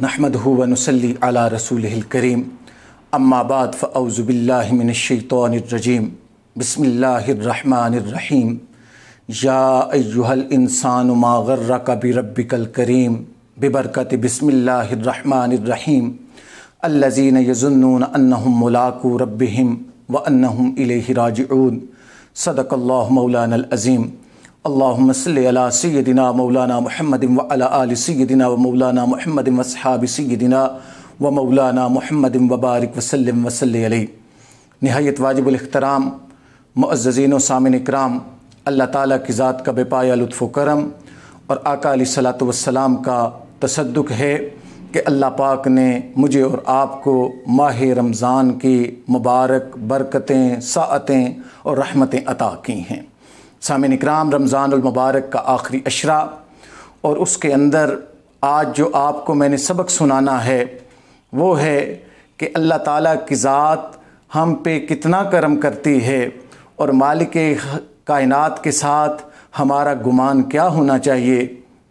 नहमदहु व नुसल्ली अला रसूलिहिल करीम अम्मा बाद फ़अऊज़ु बिल्लाहि मिनश्शैतानिर्रजीम बिस्मिल्लाहिर्रहमानिर्रहीम या अय्युहल इंसानु मा गर्रका बिरब्बिकल करीम बिबरकति बिस्मिल्लाहिर्रहमानिर्रहीम अल्लज़ीना यज़ुन्नूना अन्नहुम मुलाक़ू रब्बिहिम व अन्नहुम इलैहि राजिऊन सदक़ल्लाहु मौलानल अज़ीम। अल्लाहुम्मा सल्लि अला सय्यदिना मौलाना मुहम्मदिन व अला आलि सय्यदिना व मौलाना मुहम्मदिन व अस्हाबि सय्यदिना व मौलाना मुहम्मदिन व बारिक व सल्लिम व सल्लि अलैहि। निहायत वाजिबुल इख्तराम मुअज़्ज़ज़ीन व सामिन इकराम, अल्लाह ताला की ज़ात का बेपाया लुत्फ़ व करम और आका अलैहिस्सलातु वस्सलाम का तसद्दुक़ है कि अल्लाह पाक ने मुझे और आपको माह रमज़ान की मुबारक बरकतें, साअतें और रहमतें अता की हैं। सामिन इकराम, रमज़ानुल मुबारक का आखिरी अशरा और उसके अंदर आज जो आपको मैंने सबक सुनाना है वो है कि अल्लाह ताला की ज़ात हम पे कितना करम करती है और मालिक कायनात के साथ हमारा गुमान क्या होना चाहिए।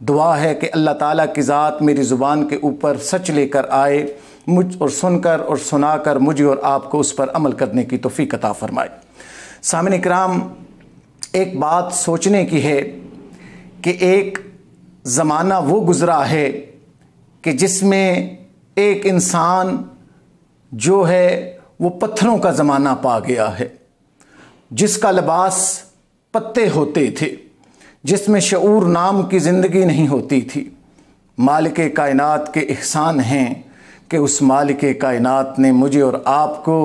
दुआ है कि अल्लाह ताला की ज़ात मेरी ज़ुबान के ऊपर सच लेकर आए, मुझ और सुनकर और सुनाकर मुझे और आपको उस पर अमल करने की तौफ़ीक़ अता फ़रमाए। सामिन इकराम, एक बात सोचने की है कि एक ज़माना वो गुज़रा है कि जिसमें एक इंसान जो है वो पत्थरों का ज़माना पा गया है, जिसका लिबास पत्ते होते थे, जिसमें शऊर नाम की ज़िंदगी नहीं होती थी। मालिक कायनात के एहसान हैं कि उस मालिक कायनात ने मुझे और आपको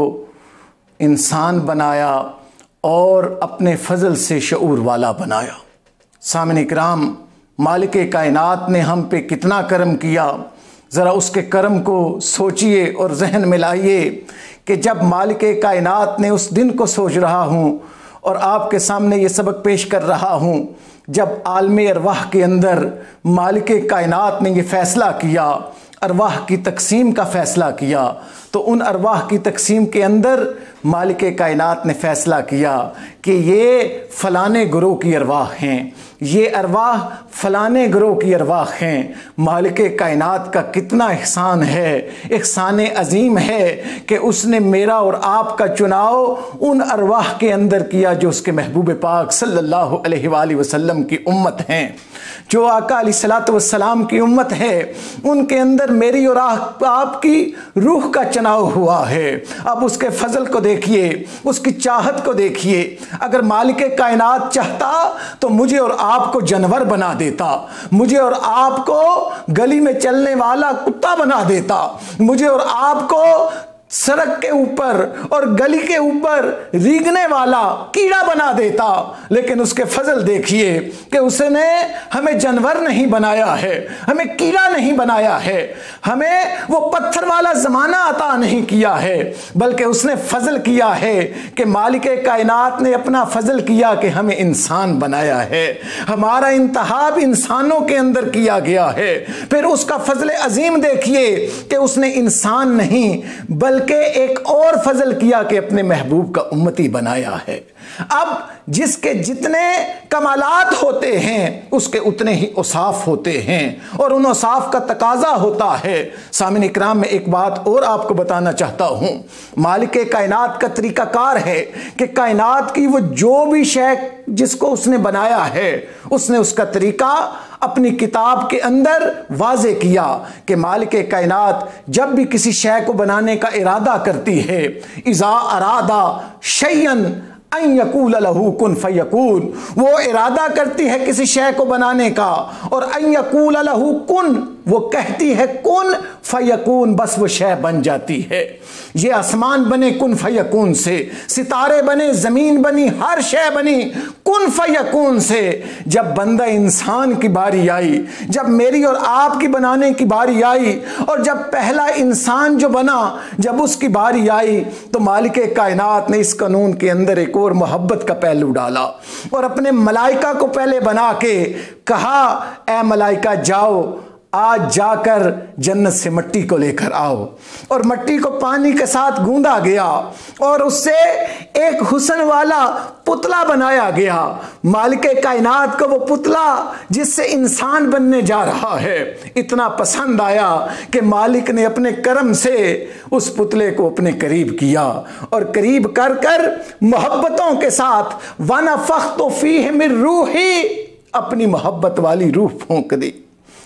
इंसान बनाया और अपने फ़ज़ल से शऊर वाला बनाया। सामिन इकराम, मालिक कायनात ने हम पे कितना करम किया, ज़रा उसके करम को सोचिए और जहन में लाइए कि जब मालिक कायनात ने उस दिन को सोच रहा हूँ और आपके सामने ये सबक पेश कर रहा हूँ जब आलमे अरवाह के अंदर मालिक कायनात ने ये फ़ैसला किया, अरवाह की तकसीम का फ़ैसला किया, तो उन अरवाह की तकसीम के अंदर मालिक कायनात ने फ़ैसला किया कि ये फ़लाने गुरोह की अरवाह हैं, ये अरवाह फ़लाने गुरोह की अरवाह हैं। मालिक कायनात का कितना एहसान है, एहसान अज़ीम है कि उसने मेरा और आपका चुनाव उन अरवाह के अंदर किया जो उसके महबूब पाक सल्लल्लाहु अलैहि वसल्लम की उम्मत हैं, जो आका अलैहिस्सलातु वस्सलाम की उम्मत है। उनके अंदर मेरी और आपकी रूह का चुनाव हुआ है। अब उसके फजल को देखिए, उसकी चाहत को देखिए। अगर मालिक कायनात चाहता तो मुझे और आपको जानवर बना देता, मुझे और आपको गली में चलने वाला कुत्ता बना देता, मुझे और आपको सड़क के ऊपर और गली के ऊपर रींगने वाला कीड़ा बना देता। लेकिन उसके फजल देखिए कि उसने हमें जानवर नहीं बनाया है, हमें कीड़ा नहीं बनाया है, हमें वो पत्थर वाला ज़माना अता नहीं किया है, बल्कि उसने फजल किया है कि मालिक कायनात ने अपना फजल किया कि हमें इंसान बनाया है। हमारा इंतहाब इंसानों के अंदर किया गया है। फिर उसका फजल अजीम देखिए कि उसने इंसान नहीं बल्कि एक और फजल किया कि अपने महबूब का उम्मती बनाया है। अब जिसके जितने कमालात होते हैं उसके उतने ही औसाफ होते हैं और उन औसाफ का तकाजा होता है। सामिन इकराम, में एक बात और आपको बताना चाहता हूं। मालिक कायनात का तरीकाकार है कि कायनात की वो जो भी शय जिसको उसने बनाया है उसने उसका तरीका अपनी किताब के अंदर वाज़े किया कि मालिक कायनात जब भी किसी शय को बनाने का इरादा करती है, इज़ा अरादा शय्यन अन यकूल लहू कुन फयकून, वो इरादा करती है किसी शय को बनाने का और अन यकूल लहू कुन, वो कहती है कुन फयकून, बस वो शय बन जाती है। ये आसमान बने कुन फयकून से, सितारे बने, ज़मीन बनी, हर शय बनी कुन फयकून से। जब बंदा इंसान की बारी आई, जब मेरी और आपकी बनाने की बारी आई और जब पहला इंसान जो बना जब उसकी बारी आई तो मालिक कायनात ने इस कानून के अंदर एक और मोहब्बत का पहलू डाला और अपने मलाइका को पहले बना के कहा, ए मलाइका जाओ आज जाकर जन्नत से मट्टी को लेकर आओ। और मट्टी को पानी के साथ गूंदा गया और उससे एक हुस्न वाला पुतला बनाया गया। मालिके कायनात को वो पुतला जिससे इंसान बनने जा रहा है इतना पसंद आया कि मालिक ने अपने करम से उस पुतले को अपने करीब किया और करीब कर कर मोहब्बतों के साथ वनफ़ख़्तु फ़ीहि मिन रूही, अपनी मोहब्बत वाली रूह फूंक दी।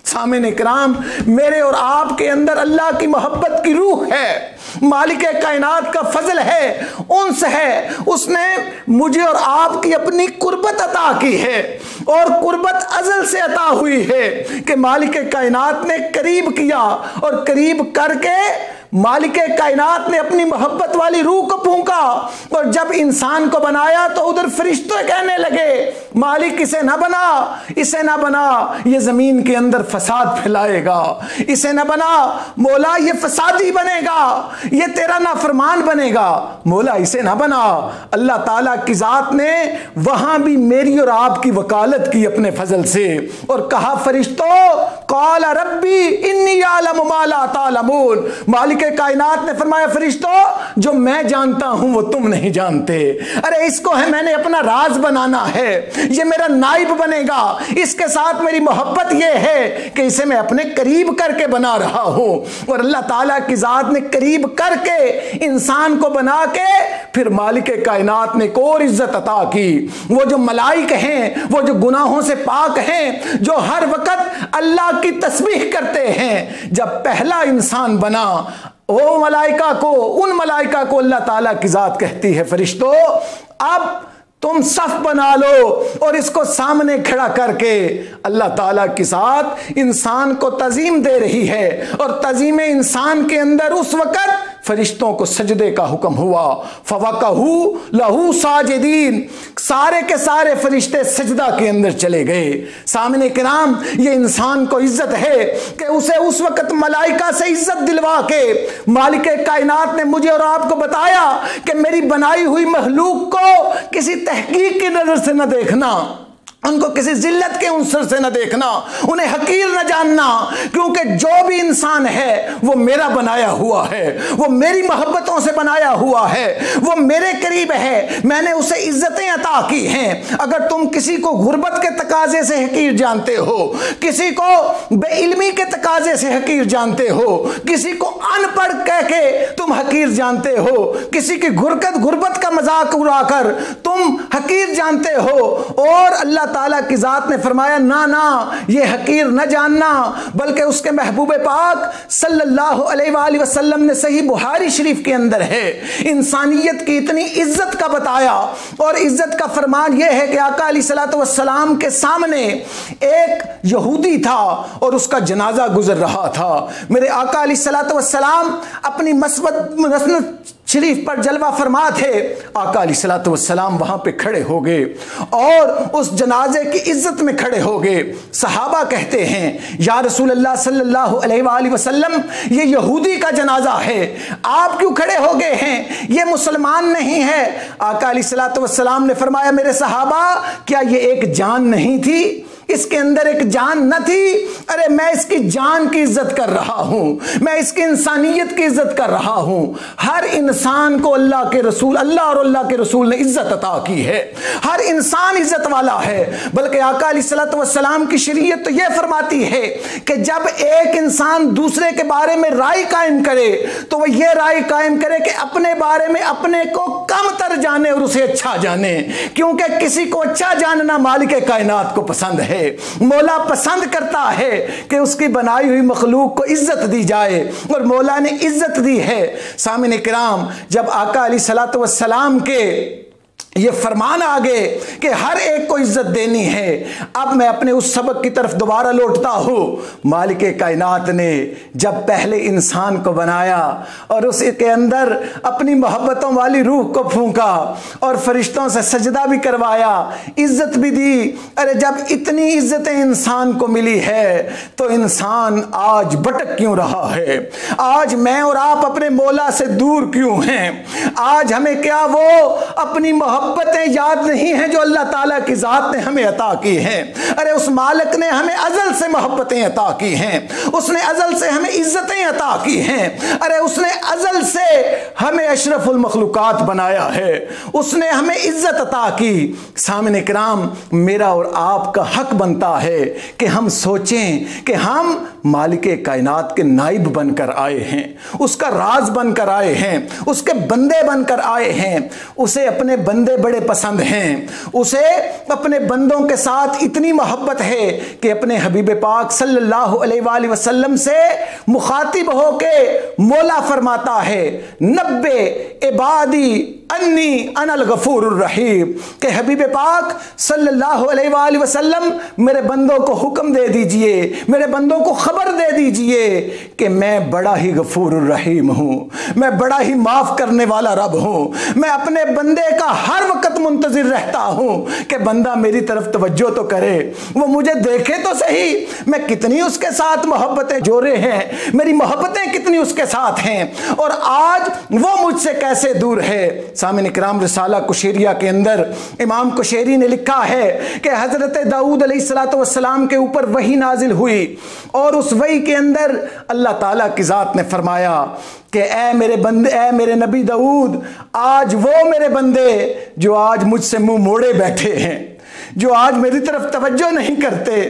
सामने किराम, मेरे और आपके अंदर अल्लाह की मोहब्बत की रूह है। मालिक कायनात का फजल है, उन्स है, उसने मुझे और आपकी अपनी कुर्बत अता की है और कुर्बत अज़ल से अता हुई है कि मालिक कायनात ने करीब किया और करीब करके मालिक कायनात ने अपनी मोहब्बत वाली रूह को फूंका। और जब इंसान को बनाया तो उधर फरिश्ते कहने लगे, मालिक इसे ना बना, इसे ना बना, ये जमीन के अंदर फसाद फैलाएगा, इसे ना बना मौला, ये फसादी बनेगा, ये तेरा नाफरमान बनेगा, मौला इसे ना बना। अल्लाह ताला की जात ने वहां भी मेरी और आपकी वकालत की अपने फजल से और कहा, फरिश्तों क़ाल रब्बी इन्नी अअलमु मा ला तालमून। मालिक कायनात ने फरमाया, फरिश्तों जो मैं जानता हूं वो तुम नहीं जानते। अरे इसको है मैंने अपना राज बनाना है, ये मेरा नाइब बनेगा, इसके साथ मेरी मोहब्बत ये है कि इसे मैं अपने करीब करके बना रहा हूं। और अल्लाह ताला की जात ने करीब करके इंसान को बना के फिर मालिक कायनात ने एक और इज्जत अता की। वो जो मलाइक हैं, वो जो गुनाहों से पाक हैं, जो हर वक्त अल्लाह की तस्बीह करते हैं, जब पहला इंसान बना ओ मलाइका को, उन मलाइका को अल्लाह ताला की जात कहती है, फरिश्तों अब तुम सफ बना लो। और इसको सामने खड़ा करके अल्लाह ताला की जात इंसान को तज़ीम दे रही है और तज़ीम इंसान के अंदर उस वक़्त फरिश्तों को सजदे का हुक्म हुआ। फवक़हू लहू साजिदीन, सारे के सारे फरिश्ते सजदा के अंदर चले गए। सामने किराम, ये इंसान को इज्जत है कि उसे उस वक़्त मलाइका से इज्जत दिलवा के मालिक कायनात ने मुझे और आपको बताया कि मेरी बनाई हुई मखलूक को किसी तहकीक की नजर से न देखना, उनको किसी जिल्लत के उनसर से न देखना, उन्हें हकीर न जानना, क्योंकि जो भी इंसान है वो मेरा बनाया हुआ है, वो मेरी मोहब्बतों से बनाया हुआ है, वो मेरे करीब है, मैंने उसे इज्जतें अता की हैं। अगर तुम किसी को गुर्बत के तकाजे से हकीर जानते हो, किसी को बेइल्मी के तकाजे से हकीर जानते हो, किसी को अनपढ़ कह के तुम हकीर जानते हो, किसी की गुर्बत का मजाक उड़ाकर तुम हकीर जानते हो, और अल्लाह ताला की जात ने फरमाया ना ना, ये हकीर न जानना, बल्कि उसके महबूब पाक सल्लल्लाहु अलैहि वसल्लम ने सही बुखारी शरीफ के अंदर है इंसानियत की इतनी इज्जत का बताया। और इज्जत का फरमान यह है कि आका अलैहिस्सलातु वस्सलाम के सामने एक यहूदी था और उसका जनाजा गुजर रहा था। मेरे आका अलैहिस्सलातु वस्सलाम अपनी मसनद शरीफ पर जलवा फरमा थे। आका अलैहिस्सलातु वस्सलाम वहां पे खड़े हो गए और उस जनाजे की इज्जत में खड़े हो गए। सहाबा कहते हैं, या रसूल अल्लाह सल्लल्लाहु अलैहि वसल्लम, ये यहूदी का जनाजा है, आप क्यों खड़े हो गए हैं, ये मुसलमान नहीं है। आका अलैहिस्सलातु वस्सलाम ने फरमाया, मेरे सहाबा क्या ये एक जान नहीं थी, इसके अंदर एक जान न थी? अरे मैं इसकी जान की इज्जत कर रहा हूं, मैं इसकी इंसानियत की इज्जत कर रहा हूं। हर इंसान को अल्लाह के रसूल, अल्लाह और अल्लाह के रसूल ने इज्जत अता की है, हर इंसान इज्जत वाला है। बल्कि आका अलैहिस्सलातु वस्सलाम की शरीयत तो यह फरमाती है कि जब एक इंसान दूसरे के बारे में राय कायम करे तो वह यह राय कायम करे कि अपने बारे में अपने को कम तर जाने और उसे अच्छा जाने, क्योंकि किसी को अच्छा जानना मालिक कायनात को पसंद है। मौला पसंद करता है कि उसकी बनाई हुई मखलूक को इज्जत दी जाए और मौला ने इज्जत दी है। सामने किराम, जब आका अलैहिस्सलातु वस्सलाम के ये फरमान आ गए कि हर एक को इज्जत देनी है, अब मैं अपने उस सबक की तरफ दोबारा लौटता हूँ। मालिक कायनात ने जब पहले इंसान को बनाया और उसके अंदर अपनी मोहब्बतों वाली रूह को फूंका और फरिश्तों से सजदा भी करवाया, इज्जत भी दी। अरे जब इतनी इज्जतें इंसान को मिली है तो इंसान आज भटक क्यों रहा है? आज मैं और आप अपने मौला से दूर क्यों हैं? आज हमें क्या वो अपनी मोहब्बत मोहब्बतें याद नहीं हैं जो अल्लाह ताला की ज़ात ने हमें अता की हैं। अरे उस मालिक ने हमें अज़ल से मोहब्बतें अता की हैं, उसने अज़ल से हमें इज़्ज़तें अता की हैं। अरे उसने अज़ल से हमें अशरफुल मखलूक़ात बनाया है, उसने हमें इज़्ज़त अता की। सामने किराम, मेरा और आपका हक बनता है कि हम सोचें कि हम मालिक कायनात के नाइब बनकर आए हैं, उसका राज बनकर आए हैं, उसके बंदे बनकर आए हैं। उसे अपने बंदे बड़े पसंद हैं, उसे अपने बंदों के साथ इतनी मोहब्बत है कि अपने हबीब पाक सल्लल्लाहु अलैहि वसल्लम से मुखातिब होके मौला फरमाता है, नब्बे इबादी अन्नी अनल गफूरुर रहीम, के हबीब पाक सल्लल्लाहु अलैहि वसल्लम मेरे बंदों को हुक्म दे दीजिए, मेरे बंदों को खबर दे दीजिए कि मैं बड़ा ही गफूरुर रहीम हूँ, मैं बड़ा ही माफ़ करने वाला रब हूँ। मैं अपने बंदे का हर वक्त मुंतज़िर रहता हूँ कि बंदा मेरी तरफ तवज्जो तो करे, वो मुझे देखे तो सही, मैं कितनी उसके साथ मोहब्बतें जोड़े हैं, मेरी मोहब्बतें कितनी उसके साथ हैं, और आज वो मुझसे कैसे दूर है। सामिन इकराम, रिसाला कुशैरिया के अंदर इमाम कुशैरी ने लिखा है कि हज़रत दाऊद अलैहिस्सलाम के ऊपर वही नाजिल हुई, और उस वही के अंदर अल्लाह ताला की ज़ात ने फरमाया कि ऐ मेरे बंदे, ऐ मेरे नबी दाऊद, आज वो मेरे बंदे जो आज मुझसे मुंह मोड़े बैठे हैं, जो आज मेरी तरफ तवज्जो नहीं करते,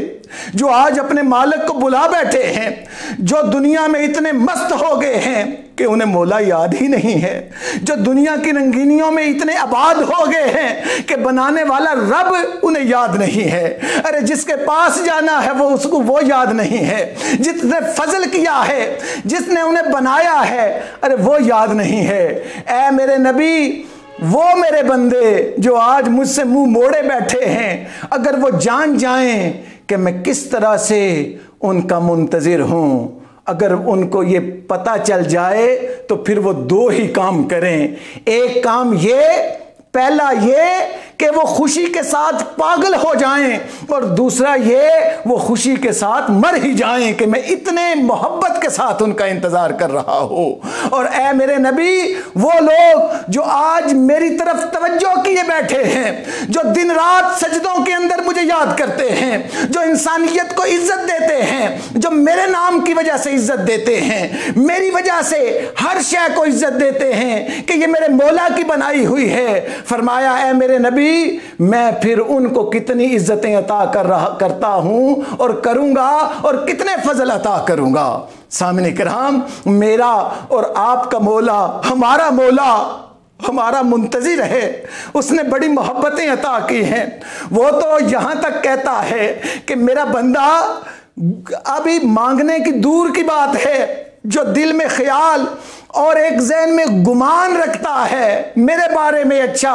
जो आज अपने मालिक को बुला बैठे हैं, जो दुनिया में इतने मस्त हो गए हैं कि उन्हें मौला याद ही नहीं है, जो दुनिया की रंगीनियों में इतने आबाद हो गए हैं कि बनाने वाला रब उन्हें याद नहीं है। अरे जिसके पास जाना है वो उसको वो याद नहीं है, जिसने फजल किया है, जिसने उन्हें बनाया है, अरे वो याद नहीं है। ऐ मेरे नबी, वो मेरे बंदे जो आज मुझसे मुंह मोड़े बैठे हैं, अगर वो जान जाएं कि मैं किस तरह से उनका मुंतज़िर हूँ, अगर उनको ये पता चल जाए तो फिर वो दो ही काम करें। एक काम ये, पहला ये कि वो खुशी के साथ पागल हो जाएं, और दूसरा ये वो खुशी के साथ मर ही जाएं कि मैं इतने मोहब्बत के साथ उनका इंतज़ार कर रहा हूँ। और ऐ मेरे नबी, वो लोग जो आज मेरी तरफ तवज्जो किए बैठे हैं, जो दिन रात सजदों के अंदर मुझे याद करते हैं, जो इंसानियत को इज्जत देते हैं, जो मेरे नाम की वजह से इज्जत देते हैं, मेरी वजह से हर शय को इज्जत देते हैं कि ये मेरे मौला की बनाई हुई है, फरमाया ऐ मेरे नबी, मैं फिर उनको कितनी इज्जतें अता करता हूं और करूंगा, और कितने फजल अता करूंगा। सामने किराम, मेरा और आपका मौला, हमारा मौला हमारा मुंतज़िर है, उसने बड़ी मोहब्बतें अता की हैं। वो तो यहां तक कहता है कि मेरा बंदा, अभी मांगने की दूर की बात है, जो दिल में ख्याल और एक ज़हन में गुमान रखता है मेरे बारे में अच्छा,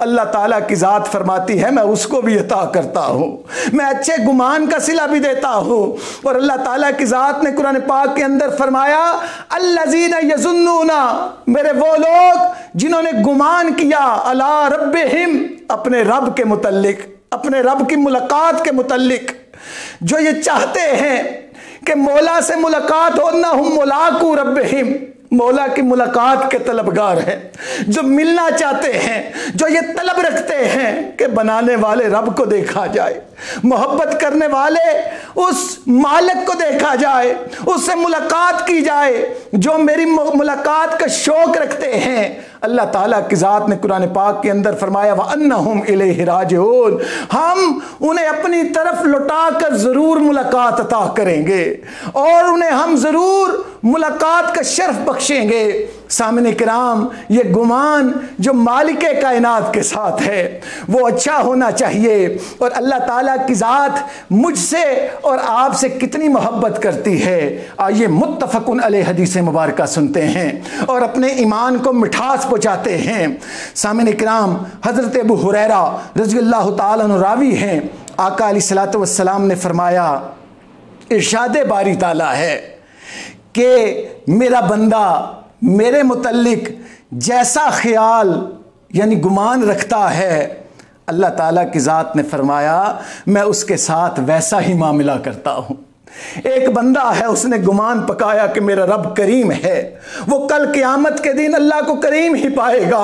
अल्लाह ताला की ज़ात फरमाती है मैं उसको भी अता करता हूँ, मैं अच्छे गुमान का सिला भी देता हूँ। और अल्लाह ताला की ज़ात ने कुरान पाक के अंदर फरमाया, अल्लज़ीना यज़ुन्नूना, मेरे वो लोग जिन्होंने गुमान किया, अला रब्बिहिम, अपने रब के मुतल्लिक, अपने रब की मुलाकात के मुतल्लिक, जो ये चाहते हैं कि मौला से मुलाकात हो, ना हम मुलाकू रब्बिहिम, मौला की मुलाकात के तलबगार हैं, जो मिलना चाहते हैं, जो ये तलब रखते हैं कि बनाने वाले रब को देखा जाए, मोहब्बत करने वाले उस मालिक को देखा जाए, उससे मुलाकात की जाए, जो मेरी मुलाकात का शौक रखते हैं। अल्लाह ताला की ज़ात ने कुरान पाक के अंदर फरमाया, व अन्नहुम इलैहि राजिऊन, हम उन्हें अपनी तरफ लौटा कर ज़रूर मुलाकात अता करेंगे और उन्हें हम ज़रूर मुलाकात का शर्फ बख्शेंगे। सामने किराम, ये गुमान जो मालिक कायनात के साथ है वो अच्छा होना चाहिए। और अल्लाह ताला की ज़ात मुझसे और आपसे कितनी मोहब्बत करती है, आइए मुत्तफ़क़ुन अलैह हदीस मुबारक सुनते हैं और अपने ईमान को मिठास पहुँचाते हैं। सामने किराम, हज़रत अबू हुरैरा रज़ियल्लाहु ताला अन्हु रावी हैं, आका अलैहिस्सलातु वस्सलाम ने फरमाया, इरशाद बारी ताला है कि मेरा बंदा मेरे मुतल्लिक जैसा ख्याल यानी गुमान रखता है, अल्लाह ताला की ज़ात ने फरमाया मैं उसके साथ वैसा ही मामला करता हूँ। एक बंदा है, उसने गुमान पकाया कि मेरा रब करीम है, वो कल क़यामत के दिन अल्लाह को करीम ही पाएगा।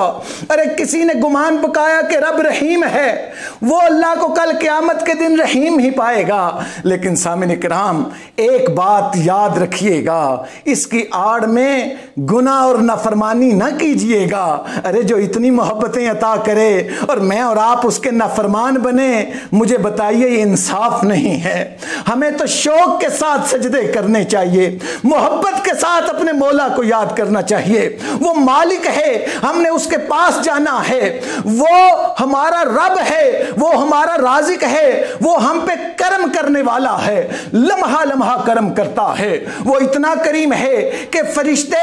अरे किसी ने गुमान पकाया कि रब रहीम है, वो अल्लाह को कल क़यामत के दिन रहीम ही पाएगा। लेकिन सामिन किराम, एक बात याद रखिएगा, इसकी आड़ में गुनाह और नाफरमानी ना कीजिएगा। अरे जो इतनी मोहब्बतें अता करे और मैं और आप उसके नाफरमान बने, मुझे बताइए ये इंसाफ नहीं है। हमें तो शौक के साथ सजदे करने चाहिए, मोहब्बत के साथ अपने मौला को याद करना चाहिए। वो मालिक है, हमने उसके पास जाना है, वो हमारा रब है, वो हमारा राज़िक है, वो हम पे करम करने वाला है, लम्हा लम्हा करम करता है। वो इतना करीम है कि फरिश्ते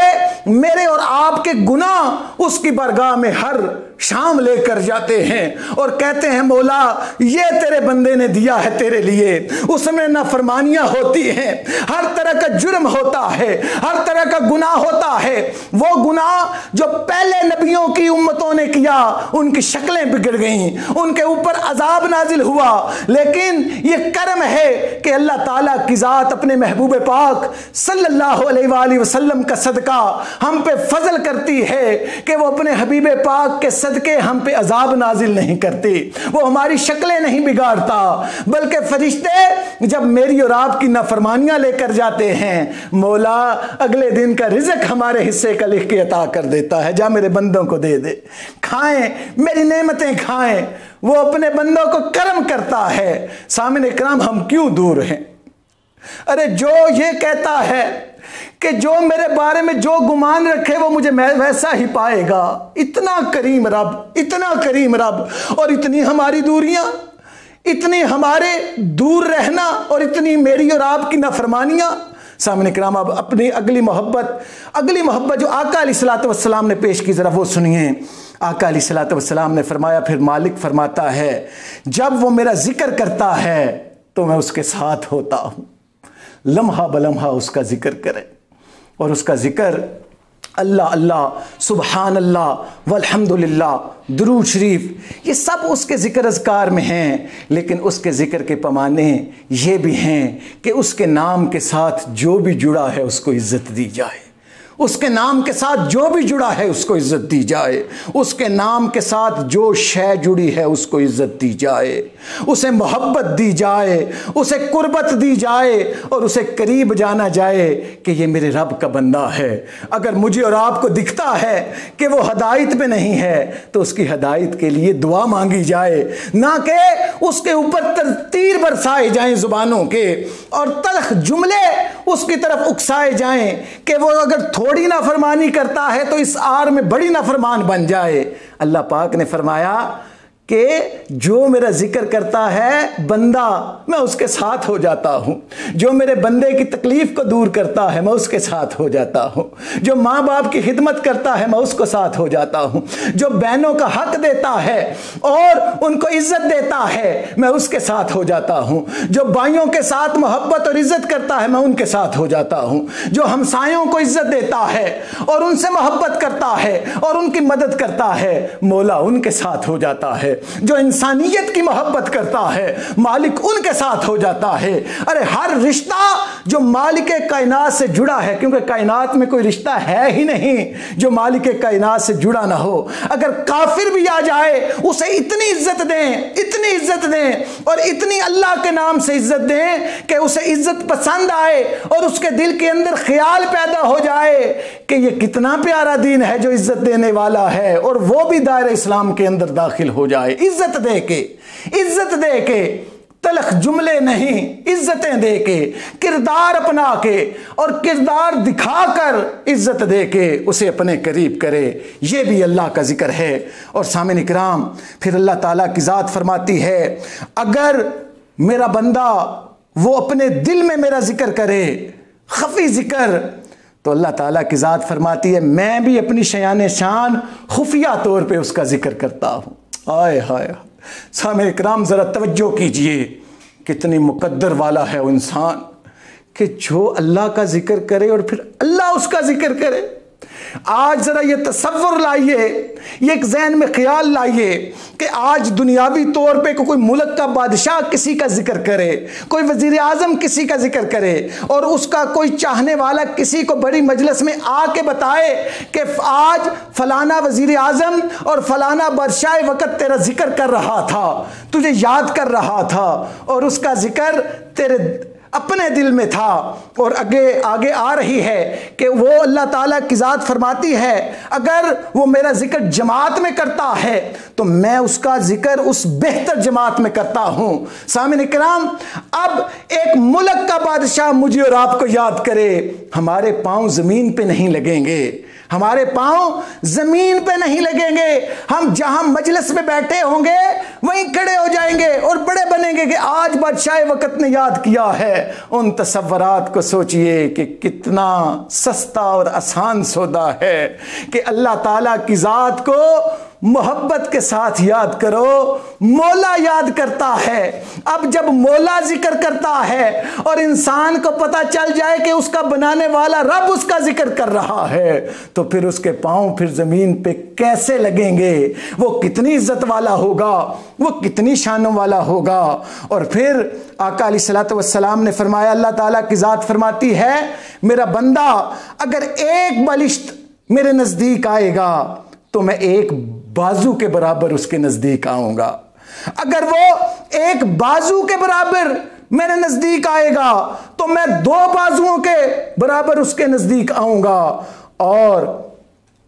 मेरे और आपके गुनाह उसकी बरगाह में हर शाम लेकर जाते हैं और कहते हैं मौला ये तेरे बंदे ने दिया है तेरे लिए। उसमें नाफरमानियां होती हैं, हर तरह का जुर्म होता है, हर तरह का गुनाह होता है। वो गुनाह जो पहले नबियों की उम्मतों ने किया, उनकी शक्लें बिगड़ गईं, उनके ऊपर अजाब नाजिल हुआ। लेकिन ये करम है कि अल्लाह ताला की जात अपने महबूब पाक सल्लल्लाहु अलैहि वसल्लम का सदका हम पे फजल करती है कि वो अपने हबीब पाक के सदके हम पे अजाब नाजिल नहीं करती, वो हमारी शक्लें नहीं बिगाड़ता। बल्कि फरिश्ते जब मेरी और आपकी नाफरमानियां लेकर जाते हैं, मौला अगले दिन का रिज़्क हमारे हिस्से का लिख के अता कर देता है, जा मेरे बंदों को दे दे, खाएं मेरी नेमतें खाएं। वो अपने बंदों को करम करता है। सामने इकराम, हम क्यों दूर हैं? अरे जो ये कहता है कि जो मेरे बारे में जो गुमान रखे वो मुझे वैसा ही पाएगा, इतना करीम रब, इतना करीम रब, और इतनी हमारी दूरियां, इतनी हमारे दूर रहना और इतनी मेरी और आपकी नाफरमानियां। सामने किराम, अब अपनी अगली मोहब्बत जो आका अलैहिस्सलातु वस्सलाम ने पेश की, जरा वो सुनिए। आका अलैहिस्सलातु वस्सलाम ने फरमाया, फिर मालिक फरमाता है, जब वो मेरा जिक्र करता है तो मैं उसके साथ होता हूं। लम्हा बलम्हा उसका जिक्र करें, और उसका जिक्र अल्लाह अल्लाह, सुबहान अल्लाह, वल्हम्दुलिल्लाह, दुरूद शरीफ, ये सब उसके ज़िक्र अज़कार में हैं। लेकिन उसके ज़िक्र के पैमाने ये भी हैं कि उसके नाम के साथ जो भी जुड़ा है उसको इज़्ज़त दी जाए, उसके नाम के साथ जो भी जुड़ा है उसको इज़्ज़त दी जाए, उसके नाम के साथ जो शय जुड़ी है उसको इज़्ज़त दी जाए, उसे मोहब्बत दी जाए, उसे कुर्बत दी जाए, और उसे करीब जाना जाए कि ये मेरे रब का बंदा है। अगर मुझे और आपको दिखता है कि वो हदायत में नहीं है तो उसकी हदायत के लिए दुआ मांगी जाए, ना कि उसके ऊपर तीर बरसाए जाएं ज़ुबानों के और तल्ख जुमले उसकी तरफ उकसाए जाएं कि वो अगर थोड़ी नाफरमानी करता है तो इस आर में बड़ी नाफरमान बन जाए। अल्लाह पाक ने फरमाया कि जो मेरा जिक्र करता है बंदा, मैं उसके साथ हो जाता हूँ। जो मेरे बंदे की तकलीफ़ को दूर करता है मैं उसके साथ हो जाता हूँ। जो माँ बाप की खिदमत करता है मैं उसको साथ हो जाता हूँ। जो बहनों का हक देता है और उनको इज़्ज़त देता है मैं उसके साथ हो जाता हूँ। जो भाइयों के साथ मोहब्बत और इज़्ज़त करता है मैं उनके साथ हो जाता हूँ। जो हमसायों को इज़्ज़त देता है और उनसे मोहब्बत करता है और उनकी मदद करता है, मौला उनके साथ हो जाता है। जो इंसानियत की मोहब्बत करता है मालिक उनके साथ हो जाता है। अरे हर रिश्ता जो मालिक कायनात से जुड़ा है, क्योंकि कायनात में कोई रिश्ता है ही नहीं जो मालिक कायनात से जुड़ा ना हो। अगर काफिर भी आ जाए उसे इतनी इज्जत दें, इतनी इज्जत दें और इतनी अल्लाह के नाम से इज्जत दें कि उसे इज्जत पसंद आए और उसके दिल के अंदर ख्याल पैदा हो जाए कि ये कितना प्यारा दीन है जो इज्जत देने वाला है, और वो भी दायरे इस्लाम के अंदर दाखिल हो जाए। इज्जत दे के तलख जुमले नहीं, इज्जतें दे के, किरदार अपना के और किरदार दिखाकर इज्जत दे के उसे अपने करीब करे, ये भी अल्लाह का जिक्र है। और सामिन इकराम, फिर अल्लाह ताला की ज़ात फरमाती है, अगर मेरा बंदा वो अपने दिल में मेरा जिक्र करे, खफी जिक्र, तो अल्लाह ताला की ज़ात फरमाती है मैं भी अपनी शयान शान खुफिया तौर पे उसका जिक्र करता हूँ। आए हाय सामने इकराम, ज़रा तवज्जो कीजिए, कितनी मुकद्दर वाला है वो इंसान कि जो अल्लाह का जिक्र करे और फिर अल्लाह उसका जिक्र करे। आज ज़रा ये तसव्वुर लाइए, ये एक जहन में ख्याल लाइए कि आज दुनियावी तौर पे कोई मुल्क का बादशाह किसी का जिक्र करे, कोई वज़ीर आज़म किसी का जिक्र करे और उसका कोई चाहने वाला किसी को बड़ी मजलिस में आके बताए कि आज फलाना वज़ीर आज़म और फलाना बादशाह वक़्त तेरा जिक्र कर रहा था, तुझे याद कर रहा था और उसका जिक्र तेरे अपने दिल में था। और आगे आगे आ रही है कि वो अल्लाह ताला की ज़ात फरमाती है अगर वो मेरा जिक्र जमात में करता है तो मैं उसका जिक्र उस बेहतर जमात में करता हूँ। सामिन इकराम, अब एक मुल्क का बादशाह मुझे और आपको याद करे, हमारे पाँव ज़मीन पे नहीं लगेंगे, हमारे पाँव ज़मीन पे नहीं लगेंगे। हम जहां मजलिस में बैठे होंगे वहीं खड़े हो जाएंगे और बड़े बनेंगे कि आज बादशाह वक़्त ने याद किया है। उन तसव्वुरात को सोचिए कि कितना सस्ता और आसान सौदा है कि अल्लाह ताला की ज़ात को मोहब्बत के साथ याद करो। मौला याद करता है। अब जब मौला जिक्र करता है और इंसान को पता चल जाए कि उसका बनाने वाला रब उसका जिक्र कर रहा है तो फिर उसके पांव फिर जमीन पे कैसे लगेंगे, वो कितनी इज्जत वाला होगा, वो कितनी शानों वाला होगा। और फिर आका अलैहिस्सलातु वस्सलाम ने फरमाया, अल्लाह ताला की ज़ात फरमाती है मेरा बंदा अगर एक बलिश्त मेरे नज़दीक आएगा तो मैं एक बाजू के बराबर उसके नजदीक आऊंगा। अगर वो एक बाजू के बराबर मेरे नजदीक आएगा तो मैं दो बाजुओं के बराबर उसके नजदीक आऊंगा। और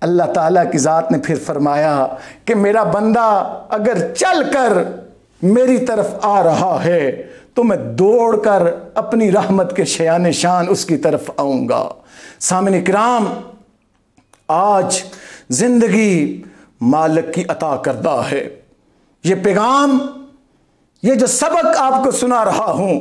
अल्लाह ताला की जात ने फिर फरमाया कि मेरा बंदा अगर चलकर मेरी तरफ आ रहा है तो मैं दौड़कर अपनी रहमत के शयान शान उसकी तरफ आऊंगा। सामिन इकराम, आज जिंदगी मालिक की अता करदा है। ये पैगाम, ये जो सबक आपको सुना रहा हूं,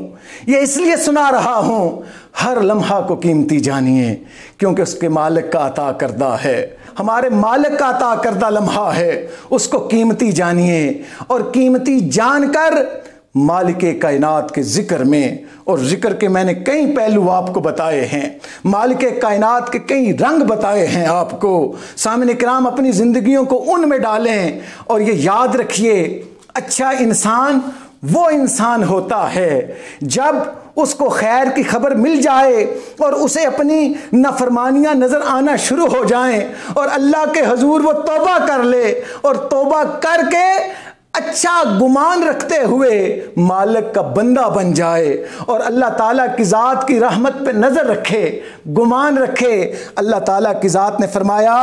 ये इसलिए सुना रहा हूं, हर लम्हा को कीमती जानिए क्योंकि उसके मालिक का अता करदा है। हमारे मालिक का अता करदा लम्हा है, उसको कीमती जानिए और कीमती जानकर मालिक कायनात के जिक्र में, और जिक्र के मैंने कई पहलू आपको बताए हैं, मालिक कायनात के कई रंग बताए हैं आपको। सामने इकराम, अपनी ज़िंदगियों को उनमें डालें और ये याद रखिए, अच्छा इंसान वो इंसान होता है जब उसको खैर की खबर मिल जाए और उसे अपनी नाफरमानियां नज़र आना शुरू हो जाएं और अल्लाह के हजूर वो तौबा कर ले और तौबा करके अच्छा गुमान रखते हुए मालिक का बंदा बन जाए और अल्लाह ताला की ज़ात की रहमत पे नज़र रखे, गुमान रखे। अल्लाह ताला की ज़ात ने फरमाया,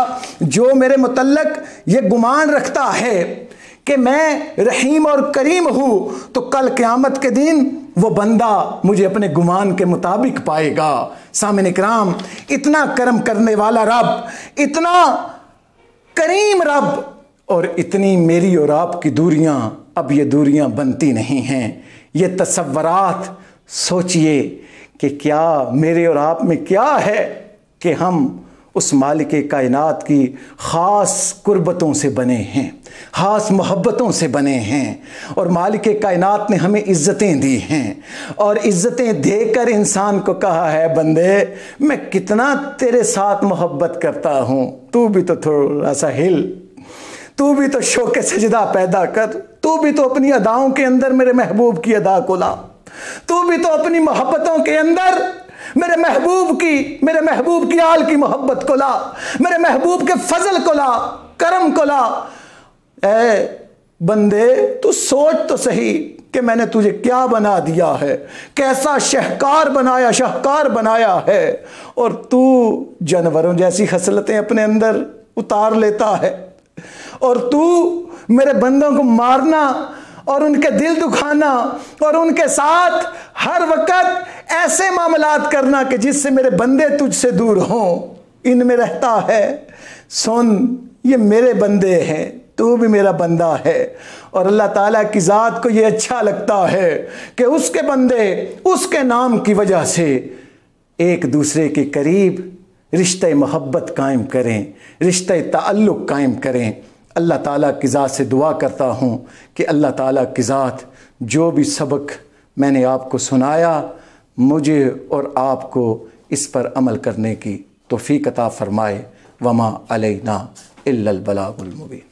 जो मेरे मुतल्लक ये गुमान रखता है कि मैं रहीम और करीम हूँ तो कल क़यामत के दिन वो बंदा मुझे अपने गुमान के मुताबिक पाएगा। सामिन इकराम, इतना करम करने वाला रब, इतना करीम रब, और इतनी मेरी और आपकी दूरियां, अब ये दूरियां बनती नहीं हैं। ये तसव्वुरात सोचिए कि क्या मेरे और आप में क्या है कि हम उस मालिक कायनात की ख़ास कुर्बतों से बने हैं, ख़ास मोहब्बतों से बने हैं। और मालिक कायनात ने हमें इज़्ज़तें दी हैं और इज़्ज़तें देकर इंसान को कहा है, बंदे मैं कितना तेरे साथ मोहब्बत करता हूँ, तू भी तो थोड़ा सा हिल, तू भी तो शौक़े सजदा पैदा कर, तू भी तो अपनी अदाओं के अंदर मेरे महबूब की अदा को ला, तू भी तो अपनी मोहब्बतों के अंदर मेरे महबूब की आल की मोहब्बत को ला, मेरे महबूब के फजल को ला, करम को ला। ए बंदे, तू सोच तो सही कि मैंने तुझे क्या बना दिया है, कैसा शाहकार बनाया है, और तू जानवरों जैसी खसलतें अपने अंदर उतार लेता है और तू मेरे बंदों को मारना और उनके दिल दुखाना और उनके साथ हर वक्त ऐसे मामलात करना कि जिससे मेरे बंदे तुझसे दूर हों, इनमें रहता है। सुन, ये मेरे बंदे हैं, तू भी मेरा बंदा है। और अल्लाह ताला की ज़ात को ये अच्छा लगता है कि उसके बंदे उसके नाम की वजह से एक दूसरे के करीब रिश्ते मोहब्बत कायम करें, रिश्ते ताल्लुक़ कायम करें। अल्लाह ताला की ज़ात से दुआ करता हूँ कि अल्लाह ताला की ज़ात जो भी सबक मैंने आपको सुनाया, मुझे और आपको इस पर अमल करने की तौफ़ीक़ अता फ़रमाए। वमा अलैना इल्लल बलागुल मुबीन।